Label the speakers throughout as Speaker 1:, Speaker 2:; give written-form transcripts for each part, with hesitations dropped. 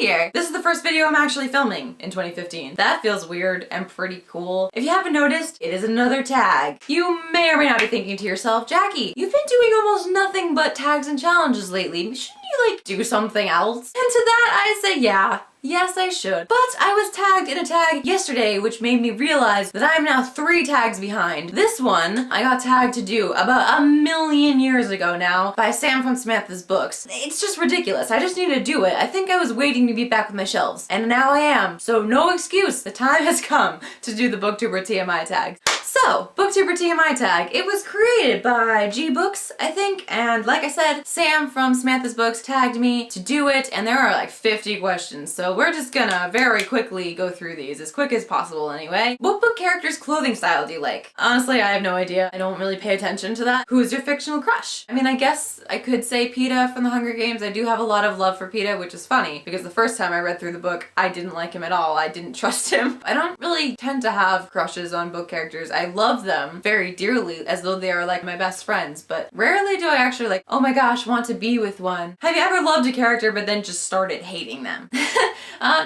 Speaker 1: here. This is the first video I'm actually filming in 2015. That feels weird and pretty cool. If you haven't noticed, it is another tag. You may or may not be thinking to yourself, Jackie, you've been doing almost nothing but tags and challenges lately. Shouldn't you like do something else? And to that I say yeah. Yes, I should. But I was tagged in a tag yesterday, which made me realize that I'm now 3 tags behind. This one, I got tagged to do about 1,000,000 years ago now by Sam from Samantha's Books. It's just ridiculous. I just need to do it. I think I was waiting to be back with my shelves, and now I am. So no excuse. The time has come to do the Booktuber TMI tag. So, Booktuber TMI tag, it was created by G Books, I think, and like I said, Sam from Samantha's Books tagged me to do it, and there are like 50 questions, so we're just gonna very quickly go through these, as quick as possible anyway. What book character's clothing style do you like? Honestly, I have no idea. I don't really pay attention to that. Who's your fictional crush? I mean, I guess I could say Peeta from the Hunger Games. I do have a lot of love for Peeta, which is funny, because the first time I read through the book, I didn't like him at all. I didn't trust him. I don't really tend to have crushes on book characters. I love them very dearly, as though they are like my best friends, but rarely do I actually like, oh my gosh, want to be with one. Have you ever loved a character but then just started hating them?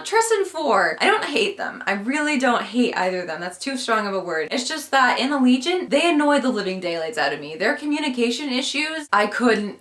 Speaker 1: Tristan 4. I don't hate them. I really don't hate either of them. That's too strong of a word. It's just that in Allegiant, they annoy the living daylights out of me. Their communication issues, I couldn't.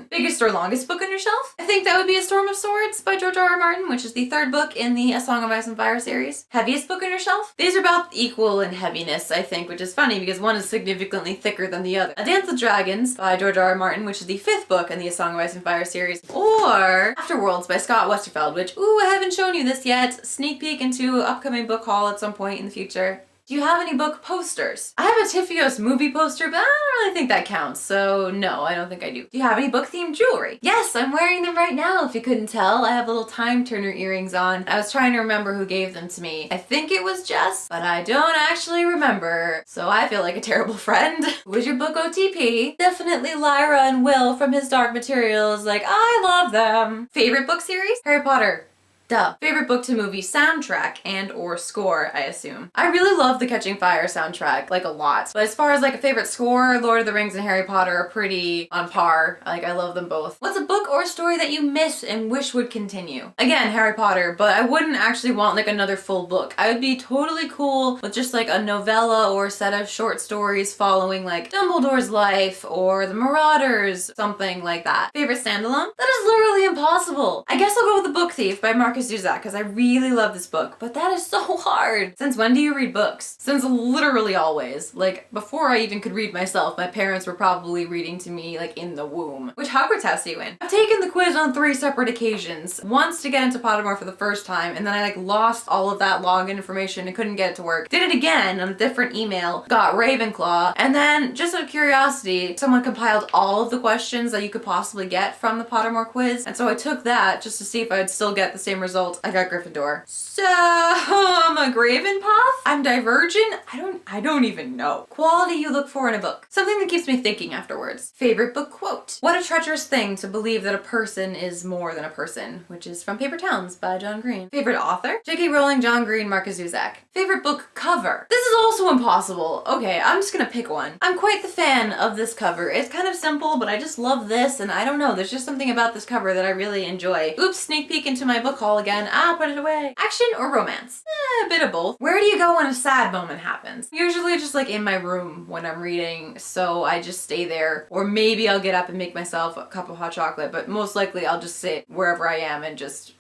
Speaker 1: Biggest or longest book on your shelf? I think that would be A Storm of Swords by George R.R. Martin, which is the 3rd book in the A Song of Ice and Fire series. Heaviest book on your shelf? These are about equal in heaviness, I think, which is funny because one is significantly thicker than the other. A Dance with Dragons by George R.R. Martin, which is the 5th book in the A Song of Ice and Fire series. Or Afterworlds by Scott Westerfeld, which, ooh, I haven't shown you this yet. Sneak peek into upcoming book haul at some point in the future. Do you have any book posters? I have a Tifios movie poster, but I don't really think that counts, so no, I don't think I do. Do you have any book-themed jewelry? Yes, I'm wearing them right now, if you couldn't tell. I have little time turner earrings on. I was trying to remember who gave them to me. I think it was Jess, but I don't actually remember, so I feel like a terrible friend. Who was your book OTP? Definitely Lyra and Will from his Dark Materials. Like, I love them. Favorite book series? Harry Potter. Duh. Favorite book to movie soundtrack and or score, I assume. I really love the Catching Fire soundtrack, like a lot. But as far as like a favorite score, Lord of the Rings and Harry Potter are pretty on par. Like, I love them both. What's a book or story that you miss and wish would continue? Again, Harry Potter, but I wouldn't actually want like another full book. I would be totally cool with just like a novella or a set of short stories following like Dumbledore's life or The Marauders, something like that. Favorite standalone? That is literally impossible. I guess I'll go with The Book Thief by Marcus Zuzak, because I really love this book, but that is so hard. Since when do you read books? Since literally always. Like, before I even could read myself, my parents were probably reading to me like in the womb. Which Hogwarts house are you in? I've taken the quiz on 3 separate occasions. Once to get into Pottermore for the first time, and then I like lost all of that login information and couldn't get it to work. Did it again on a different email, got Ravenclaw, and then just out of curiosity, someone compiled all of the questions that you could possibly get from the Pottermore quiz, and so I took that just to see if I'd still get the same result. I got Gryffindor. So I'm a Gravenpuff? I'm Divergent? I don't even know. Quality you look for in a book. Something that keeps me thinking afterwards. Favorite book quote. What a treacherous thing to believe that a person is more than a person, which is from Paper Towns by John Green. Favorite author? J.K. Rowling, John Green, Marcus Zuzak. Favorite book cover. This is also impossible. Okay, I'm just gonna pick one. I'm quite the fan of this cover. It's kind of simple, but I just love this, and I don't know, there's just something about this cover that I really enjoy. Oops, sneak peek into my book haul again. Put it away. Action or romance? A bit of both. Where do you go when a sad moment happens? Usually just like in my room when I'm reading, so I just stay there. Or maybe I'll get up and make myself a cup of hot chocolate, but most likely I'll just sit wherever I am and just...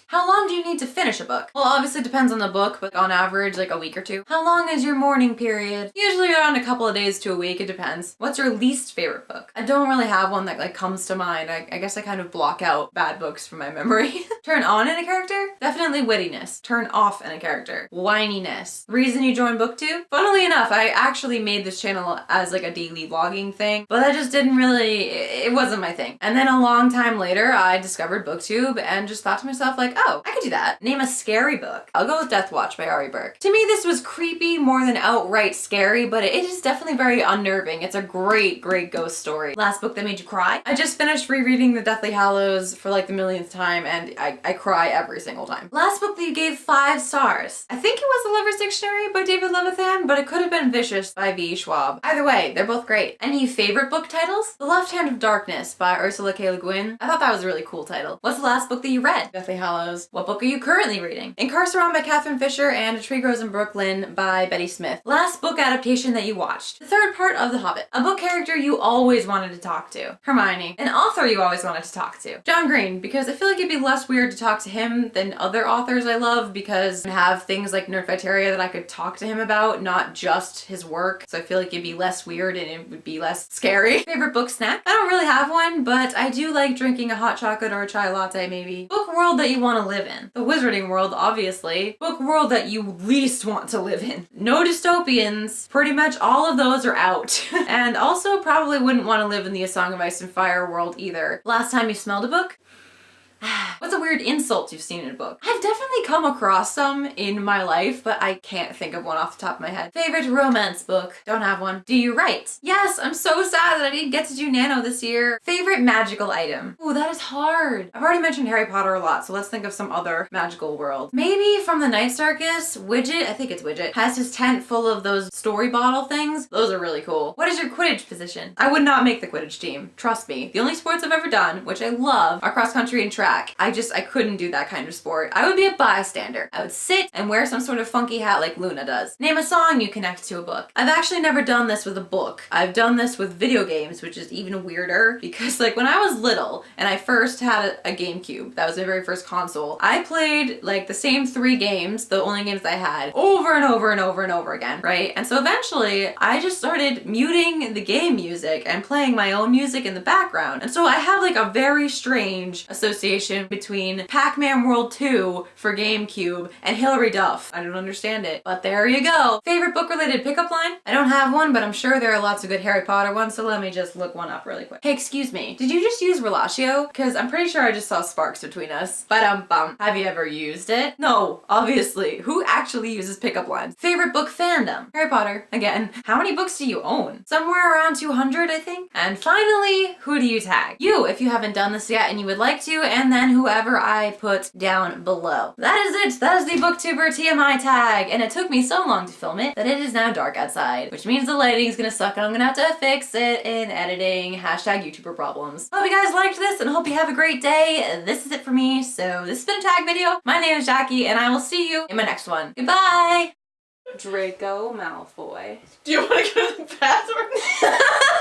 Speaker 1: How long do you need to finish a book? Well, obviously it depends on the book, but on average, like a week or 2. How long is your mourning period? Usually around a couple of days to a week, it depends. What's your least favorite book? I don't really have one that like comes to mind. I guess I kind of block out bad books from my memory. Turn on in a character? Definitely wittiness. Turn off in a character. Whininess. Reason you joined Booktube? Funnily enough, I actually made this channel as like a daily vlogging thing, but I just didn't really, it wasn't my thing. And then a long time later, I discovered Booktube and just thought to myself like, oh, I could do that. Name a scary book. I'll go with Death Watch by Ari Burke. To me, this was creepy more than outright scary, but it is definitely very unnerving. It's a great, great ghost story. Last book that made you cry? I just finished rereading The Deathly Hallows for like the millionth time, and I cry every single time. Last book that you gave 5 stars. I think it was The Lover's Dictionary by David Levithan, but it could have been Vicious by V. Schwab. Either way, they're both great. Any favorite book titles? The Left Hand of Darkness by Ursula K. Le Guin. I thought that was a really cool title. What's the last book that you read? Deathly Hallows. What book are you currently reading? Incarceron by Catherine Fisher and A Tree Grows in Brooklyn by Betty Smith. Last book adaptation that you watched. The third part of The Hobbit. A book character you always wanted to talk to. Hermione. An author you always wanted to talk to. John Green, because I feel like it'd be less weird to talk to him than other authors I love, because I have things like Nerdfighteria that I could talk to him about, not just his work. So I feel like it'd be less weird and it would be less scary. Favorite book snack? I don't really have one, but I do like drinking a hot chocolate or a chai latte maybe. Book world that you want to live in. The Wizarding world, obviously. Book world that you least want to live in. No dystopians. Pretty much all of those are out. And also probably wouldn't want to live in the A Song of Ice and Fire world either. Last time you smelled a book? What's a weird insult you've seen in a book? I've definitely come across some in my life, but I can't think of one off the top of my head. Favorite romance book? Don't have one. Do you write? Yes, I'm so sad that I didn't get to do Nano this year. Favorite magical item? Ooh, that is hard. I've already mentioned Harry Potter a lot, so let's think of some other magical world. Maybe from the Night Circus, Widget, I think it's Widget, has his tent full of those story bottle things. Those are really cool. What is your Quidditch position? I would not make the Quidditch team. Trust me. The only sports I've ever done, which I love, are cross country and track. I couldn't do that kind of sport. I would be a bystander. I would sit and wear some sort of funky hat like Luna does. Name a song you connect to a book. I've actually never done this with a book. I've done this with video games, which is even weirder because like when I was little and I first had a GameCube, that was my very first console, I played like the same 3 games, the only games I had, over and over and over and over again, right? And so eventually I just started muting the game music and playing my own music in the background. And so I have like a very strange association between Pac-Man World 2 for GameCube and Hilary Duff. I don't understand it, but there you go. Favorite book related pickup line? I don't have one, but I'm sure there are lots of good Harry Potter ones, so let me just look one up really quick. Hey, excuse me, did you just use Relatio? Because I'm pretty sure I just saw sparks between us. Ba-dum-bum. Have you ever used it? No, obviously. Who actually uses pickup lines? Favorite book fandom? Harry Potter, again. How many books do you own? Somewhere around 200, I think. And finally, who do you tag? You, if you haven't done this yet and you would like to, and then whoever I put down below. That is it. That is the Booktuber TMI tag, and it took me so long to film it that it is now dark outside, which means the lighting is gonna suck and I'm gonna have to fix it in editing. Hashtag YouTuber problems. Hope you guys liked this and hope you have a great day. This is it for me. So this has been a tag video. My name is Jackie and I will see you in my next one. Goodbye! Draco Malfoy.
Speaker 2: Do you want to go to the bathroom?